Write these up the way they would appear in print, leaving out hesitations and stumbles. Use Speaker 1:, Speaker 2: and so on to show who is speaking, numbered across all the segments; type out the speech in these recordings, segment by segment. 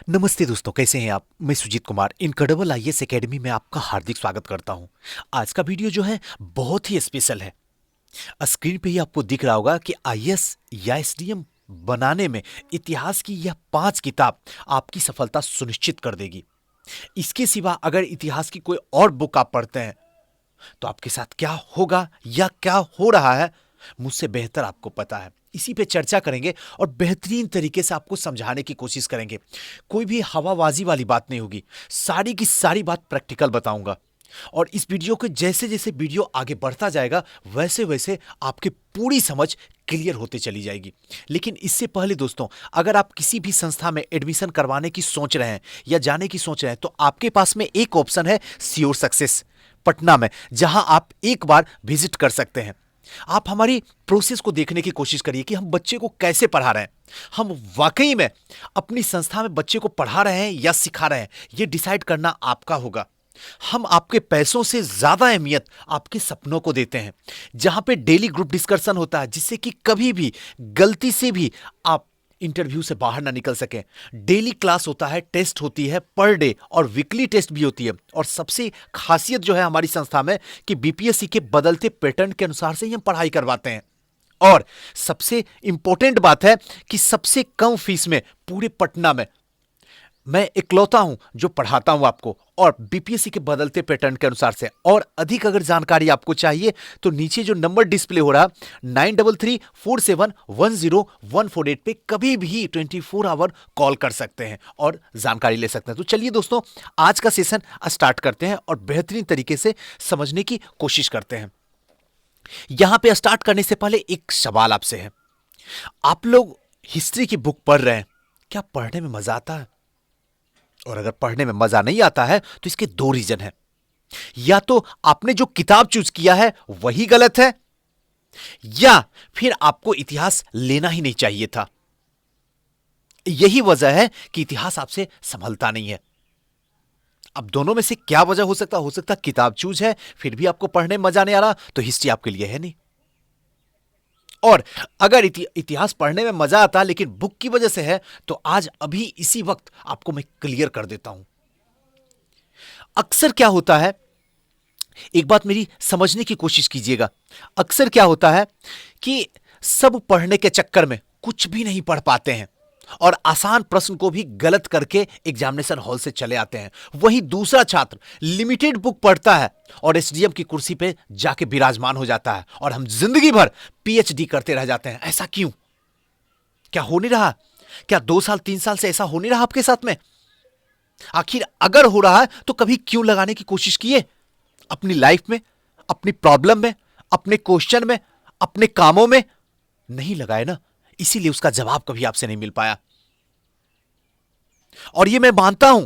Speaker 1: नमस्ते दोस्तों, कैसे हैं आप? मैं Sujeet Kumar incredible IAS academy में आपका हार्दिक स्वागत करता हूं। आज का वीडियो जो है बहुत ही स्पेशल है। स्क्रीन पे ही आपको दिख रहा होगा कि आईएएस या एसडीएम बनाने में इतिहास की यह 5 किताब आपकी सफलता सुनिश्चित कर देगी। इसके सिवा अगर इतिहास की कोई और बुक आप पढ़ते हैं तो आपके साथ क्या होगा या क्या हो रहा है, मुझसे बेहतर आपको पता है। इसी पे चर्चा करेंगे और बेहतरीन तरीके से आपको समझाने की कोशिश करेंगे। कोई भी हवाबाजी वाली बात नहीं होगी, सारी की सारी बात प्रैक्टिकल बताऊंगा। और इस वीडियो के जैसे जैसे वीडियो आगे बढ़ता जाएगा वैसे वैसे आपकी पूरी समझ क्लियर होते चली जाएगी। लेकिन इससे पहले दोस्तों, अगर आप किसी भी संस्था में एडमिशन करवाने की सोच रहे हैं या जाने की सोच रहे हैं तो आपके पास में एक ऑप्शन है श्योर सक्सेस पटना में, जहां आप एक बार विजिट कर सकते हैं। आप हमारी प्रोसेस को देखने की कोशिश करिए कि हम बच्चे को कैसे पढ़ा रहे हैं। हम वाकई में अपनी संस्था में बच्चे को पढ़ा रहे हैं या सिखा रहे हैं, यह डिसाइड करना आपका होगा। हम आपके पैसों से ज्यादा अहमियत आपके सपनों को देते हैं, जहां पे डेली ग्रुप डिस्कशन होता है, जिससे कि कभी भी गलती से भी आप इंटरव्यू से बाहर ना निकल सके। डेली क्लास होता है, टेस्ट होती है पर डे और वीकली टेस्ट भी होती है। और सबसे खासियत जो है हमारी संस्था में कि बीपीएससी के बदलते पैटर्न के अनुसार से ही हम पढ़ाई करवाते हैं। और सबसे इंपॉर्टेंट बात है कि सबसे कम फीस में पूरे पटना में मैं इकलौता हूं जो पढ़ाता हूं आपको, और बीपीएससी के बदलते पैटर्न के अनुसार से। और अधिक अगर जानकारी आपको चाहिए तो नीचे जो नंबर डिस्प्ले हो रहा 9334710148 पे कभी भी 24 आवर कॉल कर सकते हैं और जानकारी ले सकते हैं। तो चलिए दोस्तों, आज का सेशन स्टार्ट करते हैं और बेहतरीन तरीके से समझने की कोशिश करते हैं। यहां पे स्टार्ट करने से पहले एक सवाल आपसे है। आप लोग हिस्ट्री की बुक पढ़ रहे हैं, क्या पढ़ने में मजा आता है? और अगर पढ़ने में मजा नहीं आता है तो इसके 2 रीजन हैं। या तो आपने जो किताब चूज किया है वही गलत है, या फिर आपको इतिहास लेना ही नहीं चाहिए था। यही वजह है कि इतिहास आपसे संभलता नहीं है। अब दोनों में से क्या वजह हो सकता? हो सकता किताब चूज है फिर भी आपको पढ़ने में मजा नहीं आ रहा, तो हिस्ट्री आपके लिए है नहीं। और अगर इतिहास पढ़ने में मजा आता लेकिन बुक की वजह से है, तो आज अभी इसी वक्त आपको मैं क्लियर कर देता हूं। अक्सर क्या होता है, एक बात मेरी समझने की कोशिश कीजिएगा। अक्सर क्या होता है कि सब पढ़ने के चक्कर में कुछ भी नहीं पढ़ पाते हैं और आसान प्रश्न को भी गलत करके एग्जामिनेशन हॉल से चले आते हैं। वहीं दूसरा छात्र लिमिटेड बुक पढ़ता है और एसडीएम की कुर्सी पे जाके विराजमान हो जाता है और हम जिंदगी भर पीएचडी करते रह जाते हैं। ऐसा क्यों? क्या हो नहीं रहा? क्या 2 साल 3 साल से ऐसा हो नहीं रहा आपके साथ में? आखिर अगर हो रहा है तो कभी क्यों लगाने की कोशिश किए अपनी लाइफ में, अपनी प्रॉब्लम में, अपने क्वेश्चन में, अपने कामों में? नहीं लगाए ना, इसीलिए उसका जवाब कभी आपसे नहीं मिल पाया। और यह मैं मानता हूं,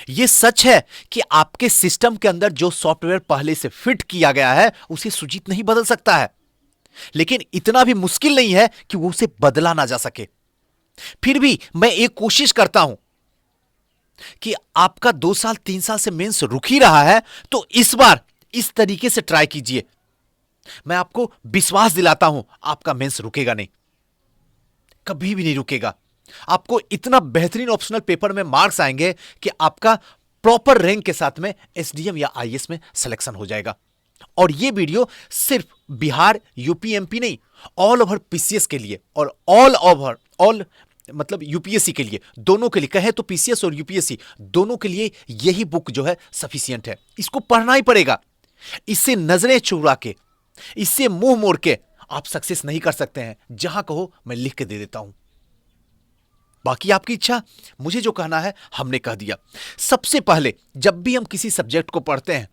Speaker 1: यह सच है कि आपके सिस्टम के अंदर जो सॉफ्टवेयर पहले से फिट किया गया है उसे सुजीत नहीं बदल सकता है, लेकिन इतना भी मुश्किल नहीं है कि वो उसे बदला ना जा सके। फिर भी मैं एक कोशिश करता हूं कि आपका 2 साल 3 साल से मेंस रुक ही रहा है तो इस बार इस तरीके से ट्राई कीजिए। मैं आपको विश्वास दिलाता हूं आपका मेंस रुकेगा नहीं, कभी भी नहीं रुकेगा। आपको इतना बेहतरीन ऑप्शनल पेपर में मार्क्स आएंगे कि आपका प्रॉपर रैंक के साथ में एसडीएम या आईएएस में सिलेक्शन हो जाएगा। और यह वीडियो सिर्फ बिहार यूपी एमपी नहीं, ऑल ओवर पीसीएस के लिए और ऑल ओवर ऑल मतलब यूपीएससी के लिए, दोनों के लिए कहे तो पीसीएस और यूपीएससी दोनों के लिए यही बुक जो है सफिशियंट है। इसको पढ़ना ही पड़ेगा। इससे नजरें चुरा के, इससे मुंह मोड़ के आप सक्सेस नहीं कर सकते हैं। जहां कहो मैं लिख के दे देता हूं, बाकी आपकी इच्छा। मुझे जो कहना है हमने कह दिया। सबसे पहले जब भी हम किसी सब्जेक्ट को पढ़ते हैं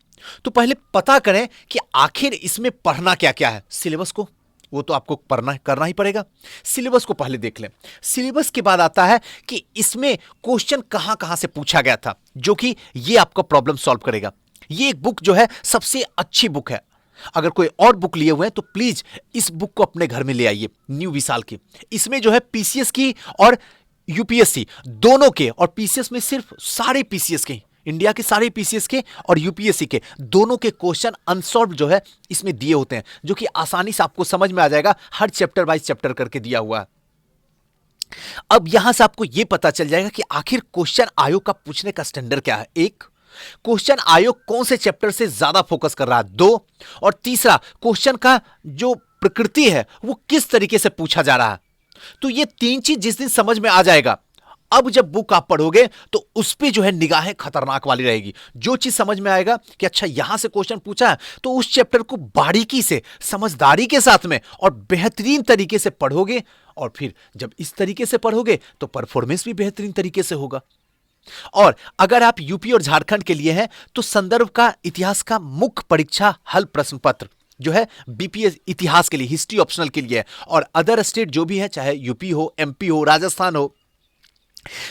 Speaker 1: तो पहले पता करें कि आखिर इसमें पढ़ना क्या क्या है। सिलेबस को, वो तो आपको पढ़ना करना ही पड़ेगा। सिलेबस को पहले देख लें। सिलेबस के बाद आता है कि इसमें क्वेश्चन कहां कहां से पूछा गया था, जो कि ये आपका प्रॉब्लम सॉल्व करेगा। ये एक बुक जो है सबसे अच्छी बुक है। अगर कोई और बुक लिए हुए हैं तो प्लीज इस बुक को अपने घर में ले आइए, न्यू विशाल की। इसमें जो है पीसीएस की और यूपीएससी दोनों के, और पीसीएस में सिर्फ सारे पीसीएस के, इंडिया के सारे पीसीएस के और यूपीएससी के दोनों के क्वेश्चन अनसॉल्व जो है इसमें दिए होते हैं, जो कि आसानी से आपको समझ में आ जाएगा। हर चैप्टर वाइज चैप्टर करके दिया हुआ है। अब यहां से आपको यह पता चल जाएगा कि आखिर क्वेश्चन आयोग का पूछने का स्टैंडर्ड क्या है। एक, क्वेश्चन आयोग कौन से चैप्टर से ज्यादा फोकस कर रहा है। दो, और तीसरा, क्वेश्चन का जो प्रकृति है वो किस तरीके से पूछा जा रहा है। तो ये तीन चीज जिस दिन समझ में आ जाएगा, अब जब बुक आप पढ़ोगे तो उस पे जो है निगाहें खतरनाक वाली रहेगी। जो चीज समझ में आएगा कि अच्छा यहां से क्वेश्चन पूछा है, तो उस चैप्टर को बारीकी से, समझदारी के साथ में और बेहतरीन तरीके से पढ़ोगे। और फिर जब इस तरीके से पढ़ोगे तो परफॉर्मेंस भी बेहतरीन तरीके से होगा। और अगर आप यूपी और झारखंड के लिए हैं तो संदर्भ का इतिहास का मुख्य परीक्षा हल प्रश्न पत्र जो है बीपीएस इतिहास के लिए, हिस्ट्री ऑप्शनल के लिए है। और अदर स्टेट जो भी है, चाहे यूपी हो, एमपी हो, राजस्थान हो,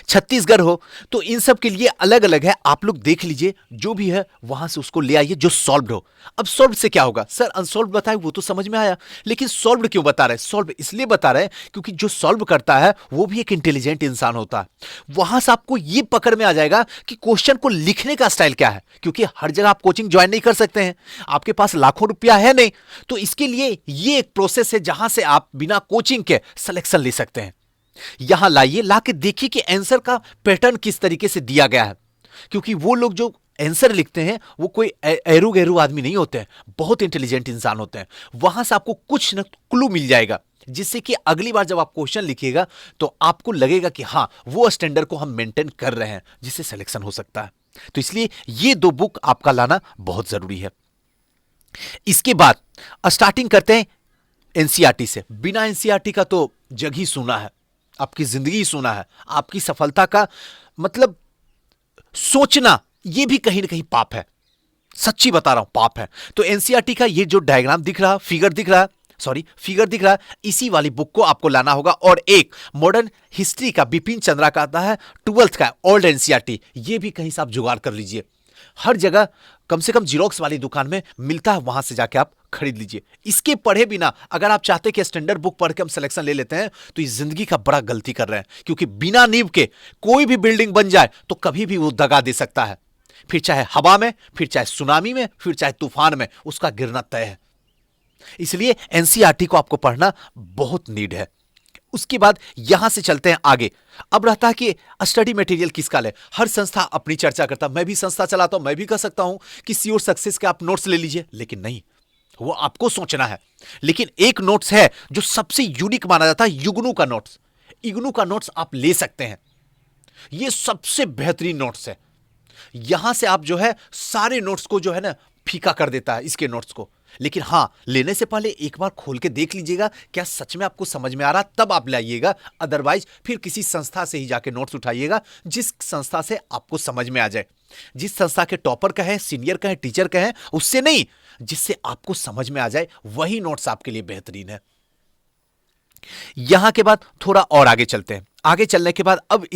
Speaker 1: छत्तीसगढ़ हो, तो इन सब के लिए अलग अलग है। आप लोग देख लीजिए, जो भी है वहां से उसको ले आइए जो सॉल्व्ड हो। अब सॉल्व से क्या होगा सर, अनसॉल्व बताए वो तो समझ में आया, लेकिन सॉल्व्ड क्यों बता रहे हैं। सॉल्व इसलिए बता रहे हैं क्योंकि जो सॉल्व करता है वो भी एक इंटेलिजेंट इंसान होता है। वहां से आपको ये पकड़ में आ जाएगा कि क्वेश्चन को लिखने का स्टाइल क्या है, क्योंकि हर जगह आप कोचिंग ज्वाइन नहीं कर सकते हैं, आपके पास लाखों रुपया है नहीं। तो इसके लिए ये एक प्रोसेस है जहां से आप बिना कोचिंग के सिलेक्शन ले सकते हैं। यहां लाइए, लाके देखिए कि आंसर का पैटर्न किस तरीके से दिया गया है, क्योंकि वो लोग जो आंसर लिखते हैं वो कोई एरू गैरू आदमी नहीं होते हैं, बहुत इंटेलिजेंट इंसान होते हैं। वहां से आपको कुछ न क्लू मिल जाएगा, जिससे कि अगली बार जब आप क्वेश्चन लिखिएगा तो आपको लगेगा कि हां वो स्टैंडर्ड को हम मेंटेन कर रहे हैं, जिससे सिलेक्शन हो सकता है। तो इसलिए ये दो बुक आपका लाना बहुत जरूरी है। इसके बाद स्टार्टिंग करते हैं एनसीईआरटी से। बिना एनसीईआरटी का तो जग ही सुना है, आपकी जिंदगी सुना है। आपकी सफलता का मतलब सोचना यह भी कहीं ना कहीं पाप है, सच्ची बता रहा हूं, पाप है। तो एनसीईआरटी का ये जो डायग्राम दिख रहा, फिगर दिख रहा, फिगर दिख रहा, इसी वाली बुक को आपको लाना होगा। और एक मॉडर्न हिस्ट्री का बिपिन चंद्रा का आता है, 12th का ओल्ड एनसीईआरटी, ये भी कहीं से आप जुगाड़ कर लीजिए। हर जगह कम से कम जीरोक्स वाली दुकान में मिलता है, वहां से जाके आप खरीद लीजिए। इसके पढ़े बिना अगर आप चाहते हैं कि स्टैंडर्ड बुक पढ़ के हम सिलेक्शन ले लेते हैं, तो इस जिंदगी का बड़ा गलती कर रहे हैं, क्योंकि बिना नींव के कोई भी बिल्डिंग बन जाए तो कभी भी वो दगा दे सकता है। फिर चाहे हवा में, फिर चाहे सुनामी में, फिर चाहे तूफान में, उसका गिरना तय है। इसलिए एनसीईआरटी को आपको पढ़ना बहुत नीड है। उसके बाद यहां से चलते हैं आगे। अब रहता है कि स्टडी मटेरियल किसका ले। हर संस्था अपनी चर्चा करता है, मैं भी संस्था चलाता हूं, मैं भी कह सकता हूं कि सीओ सक्सेस के आप नोट्स ले लीजिए, लेकिन नहीं, वो आपको सोचना है। लेकिन एक नोट्स है जो सबसे यूनिक माना जाता है, युग्नू का नोट्स। इग्नू का नोट्स आप ले सकते हैं, ये सबसे बेहतरीन नोट्स है। यहां से आप जो है सारे नोट्स को जो है ना फीका कर देता है इसके नोट्स को। लेकिन हां, लेने से पहले एक बार खोल के देख लीजिएगा क्या सच में आपको समझ में आ रहा, तब आप लाइएगा। अदरवाइज फिर किसी संस्था से ही जाके नोट्स उठाइएगा, जिस संस्था से आपको समझ में आ जाए, जिस संस्था के टॉपर का है, सीनियर का है, टीचर का है, उससे नहीं, जिससे आपको समझ में आ जाए, वही नोट्स आपके लिए बेहतरीन है। यहां के बाद थोड़ा और आगे चलते हैं। आगे चलने के बाद अब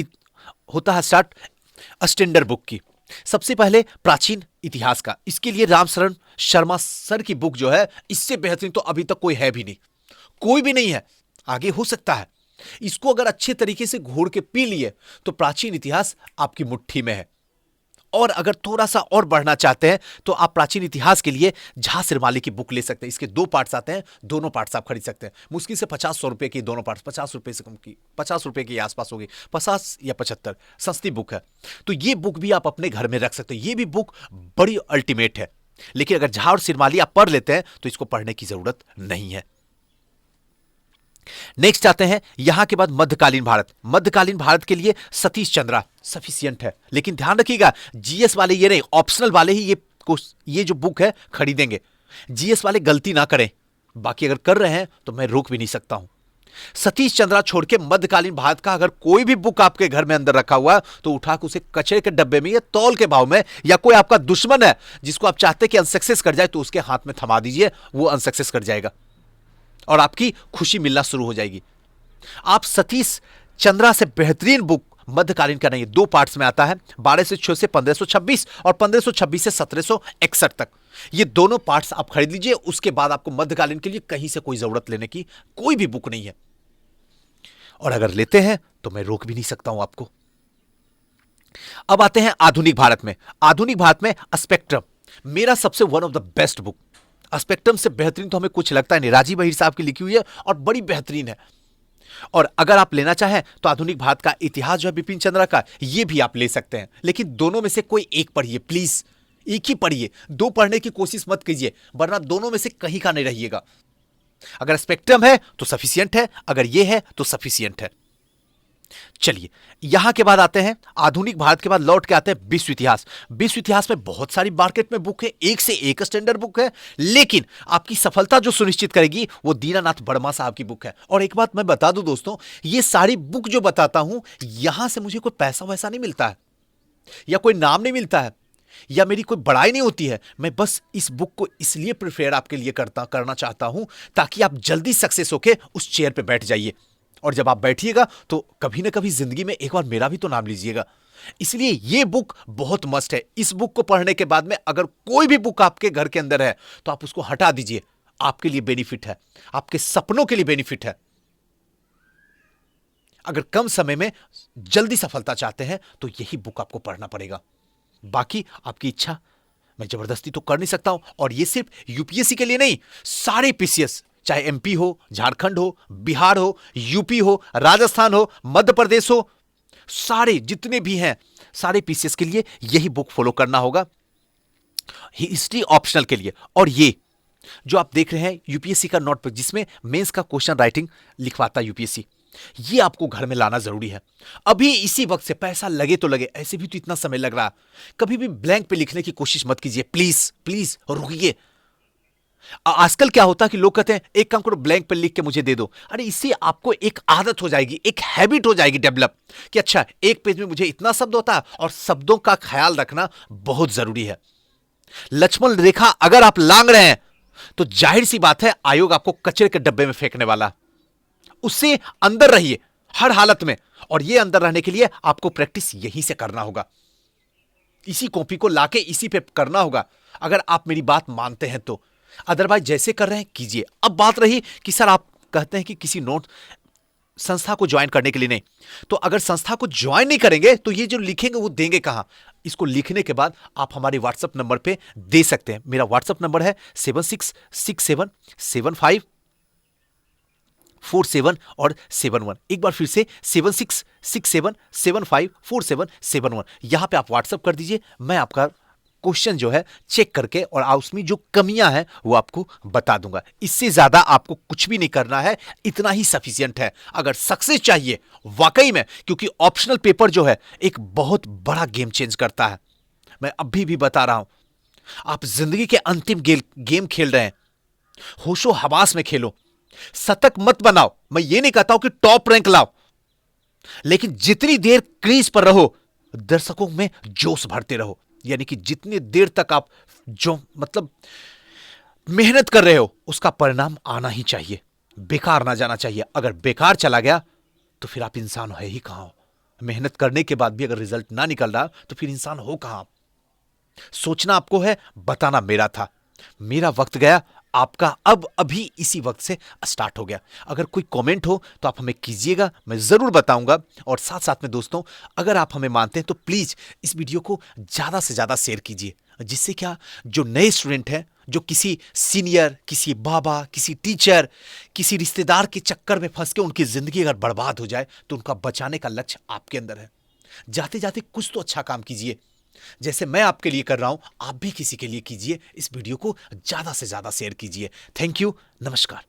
Speaker 1: होता है स्टार्ट स्टैंडर्ड बुक की। सबसे पहले प्राचीन इतिहास का, इसके लिए रामशरण शर्मा सर की बुक जो है, इससे बेहतरीन तो अभी तक कोई है भी नहीं, कोई भी नहीं है। आगे हो सकता है, इसको अगर अच्छे तरीके से घोड़ के पी लिए तो प्राचीन इतिहास आपकी मुट्ठी में है। और अगर थोड़ा सा और बढ़ना चाहते हैं तो आप प्राचीन इतिहास के लिए झा सिरमाली की बुक ले सकते हैं। इसके 2 पार्ट्स आते हैं, दोनों पार्ट्स आप खरीद सकते हैं। मुश्किल से 50-100 रुपए की दोनों पार्ट्स, 50 रुपए से कम की, 50 रुपए के आसपास होगी, 50 या 75, सस्ती बुक है। तो ये बुक भी आप अपने घर में रख सकते हैं। ये भी बुक बड़ी अल्टीमेट है। लेकिन अगर झा और सिरमाली आप पढ़ लेते हैं तो इसको पढ़ने की जरूरत नहीं है। नेक्स्ट आते हैं यहां के बाद मध्यकालीन भारत। मध्यकालीन भारत के लिए सतीश चंद्रा सफिशियंट है, लेकिन ध्यान रखिएगा जीएस वाले ये नहीं, ऑप्शनल वाले ही ये जो बुक है खरीदेंगे। जीएस वाले गलती ना करें, बाकी अगर कर रहे हैं तो मैं रोक भी नहीं सकता हूं। सतीश चंद्रा छोड़ के मध्यकालीन भारत का अगर कोई भी बुक आपके घर में अंदर रखा हुआ तो उठा के उसे कचरे के डब्बे में या तौल के भाव में, या कोई आपका दुश्मन है जिसको आप चाहते कि अनसक्सेस कर जाए, तो उसके हाथ में थमा दीजिए, वो अनसक्सेस कर जाएगा और आपकी खुशी मिलना शुरू हो जाएगी। आप सतीश चंद्रा से बेहतरीन बुक मध्यकालीन का नहीं, 2 पार्ट्स में आता है, 1206 से 1526 और 1526 से 1761 तक। ये दोनों पार्ट्स आप खरीद लीजिए। उसके बाद आपको मध्यकालीन के लिए कहीं से कोई जरूरत लेने की कोई भी बुक नहीं है, और अगर लेते हैं तो मैं रोक भी नहीं सकता हूं आपको। अब आते हैं आधुनिक भारत में। आधुनिक भारत में स्पेक्ट्रम मेरा सबसे one of the best book. Spectrum से बेहतरीन तो हमें कुछ लगता है नहीं। राजीव अहीर साहब की लिखी हुई है और बड़ी बेहतरीन है। और अगर आप लेना चाहें तो आधुनिक भारत का इतिहास जो है बिपिन चंद्रा का, ये भी आप ले सकते हैं। लेकिन दोनों में से कोई एक पढ़िए प्लीज, एक ही पढ़िए, दो पढ़ने की कोशिश मत कीजिए, वरना दोनों में से कहीं का नहीं रहिएगा। अगर स्पेक्ट्रम है तो सफिशियंट है, अगर ये है तो सफिशियंट है। चलिए, यहां के बाद आते हैं आधुनिक भारत के बाद लौट के आते हैं विश्व इतिहास। विश्व इतिहास में बहुत सारी मार्केट में बुक है, एक से एक स्टैंडर्ड बुक है, लेकिन आपकी सफलता जो सुनिश्चित करेगी वो दीनानाथ वर्मा साहब की बुक है। और एक बात मैं बता दूं दोस्तों, ये सारी बुक जो बताता हूं, यहां से मुझे कोई पैसा वैसा नहीं मिलता है, या कोई नाम नहीं मिलता है, या मेरी कोई बड़ाई नहीं होती है। मैं बस इस बुक को इसलिए प्रिफेयर आपके लिए करना चाहता हूं ताकि आप जल्दी सक्सेस होके उस चेयर पे बैठ जाइए। और जब आप बैठिएगा तो कभी ना कभी जिंदगी में एक बार मेरा भी तो नाम लीजिएगा। इसलिए ये बुक बहुत मस्त है। इस बुक को पढ़ने के बाद में अगर कोई भी बुक आपके घर के अंदर है तो आप उसको हटा दीजिए, आपके लिए बेनिफिट है, आपके सपनों के लिए बेनिफिट है। अगर कम समय में जल्दी सफलता चाहते हैं तो यही बुक आपको पढ़ना पड़ेगा। बाकी आपकी इच्छा, मैं जबरदस्ती तो कर नहीं सकता हूं। और ये सिर्फ यूपीएससी के लिए नहीं, सारे पीसीएस, चाहे एमपी हो, झारखंड हो, बिहार हो, यूपी हो, राजस्थान हो, मध्य प्रदेश हो, सारे जितने भी हैं सारे पीसीएस के लिए यही बुक फॉलो करना होगा, हिस्ट्री ऑप्शनल के लिए। और ये जो आप देख रहे हैं यूपीएससी का नोटबुक जिसमें मेंस का क्वेश्चन राइटिंग लिखवाता है यूपीएससी, ये आपको घर में लाना जरूरी है। अभी इसी वक्त से, पैसा लगे तो लगे, ऐसे भी तो इतना समय लग रहा है। कभी भी ब्लैंक पे लिखने की कोशिश मत कीजिए, प्लीज प्लीज रुकिए। आजकल क्या होता है कि लोग कहते हैं एक काम करो, ब्लैंक पे लिख के मुझे दे दो। अरे इससे आपको एक आदत हो जाएगी, एक हैबिट हो जाएगी डेवलप, कि अच्छा एक पेज में मुझे इतना शब्द होता है, और शब्दों का ख्याल रखना बहुत जरूरी है। लक्ष्मण रेखा अगर आप लांग रहे हैं तो जाहिर सी बात है आयोग आपको कचरे के डब्बे में फेंकने वाला। उससे अंदर रहिए हर हालत में, और यह अंदर रहने के लिए आपको प्रैक्टिस यहीं से करना होगा, इसी कॉपी को लाके इसी पे करना होगा, अगर आप मेरी बात मानते हैं तो। अदरवाइज जैसे कर रहे हैं कीजिए। अब बात रही कि सर आप कहते हैं कि किसी नोट संस्था को ज्वाइन करने के लिए नहीं, तो अगर संस्था को ज्वाइन नहीं करेंगे तो ये जो लिखेंगे वो देंगे कहां? इसको लिखने के बाद आप हमारे व्हाट्सएप नंबर पे दे सकते हैं। मेरा व्हाट्सएप नंबर है 76677547 और 71। एक बार फिर से 7667754771। यहां पे आप व्हाट्सएप कर दीजिए, मैं आपका क्वेश्चन जो है चेक करके और उसमें जो कमियां हैं वो आपको बता दूंगा। इससे ज्यादा आपको कुछ भी नहीं करना है, इतना ही सफिशिएंट है अगर सक्सेस चाहिए वाकई में। क्योंकि ऑप्शनल पेपर जो है एक बहुत बड़ा गेम चेंज करता है। मैं अभी भी बता रहा हूं, आप जिंदगी के अंतिम गेम खेल रहे हैं, होशो हवास में खेलो, शतक मत बनाओ। मैं ये नहीं कहता हूं कि टॉप रैंक लाओ, लेकिन जितनी देर क्रीज पर रहो दर्शकों में जोश भरते रहो। यानी कि जितनी देर तक आप जो मतलब मेहनत कर रहे हो उसका परिणाम आना ही चाहिए, बेकार ना जाना चाहिए। अगर बेकार चला गया तो फिर आप इंसान है ही कहां हो। मेहनत करने के बाद भी अगर रिजल्ट ना निकल रहा तो फिर इंसान हो कहां। सोचना आपको है, बताना मेरा था। मेरा वक्त गया, आपका अब अभी इसी वक्त से स्टार्ट हो गया। अगर कोई कमेंट हो तो आप हमें कीजिएगा, मैं जरूर बताऊंगा। और साथ साथ में दोस्तों, अगर आप हमें मानते हैं तो प्लीज इस वीडियो को ज्यादा से ज्यादा शेयर कीजिए, जिससे क्या जो नए स्टूडेंट हैं, जो किसी सीनियर, किसी बाबा, किसी टीचर, किसी रिश्तेदार के चक्कर में फंस के उनकी जिंदगी अगर बर्बाद हो जाए तो उनका बचाने का लक्ष्य आपके अंदर है। जाते जाते कुछ तो अच्छा काम कीजिए। जैसे मैं आपके लिए कर रहा हूं, आप भी किसी के लिए कीजिए। इस वीडियो को ज्यादा से ज्यादा शेयर कीजिए। थैंक यू, नमस्कार।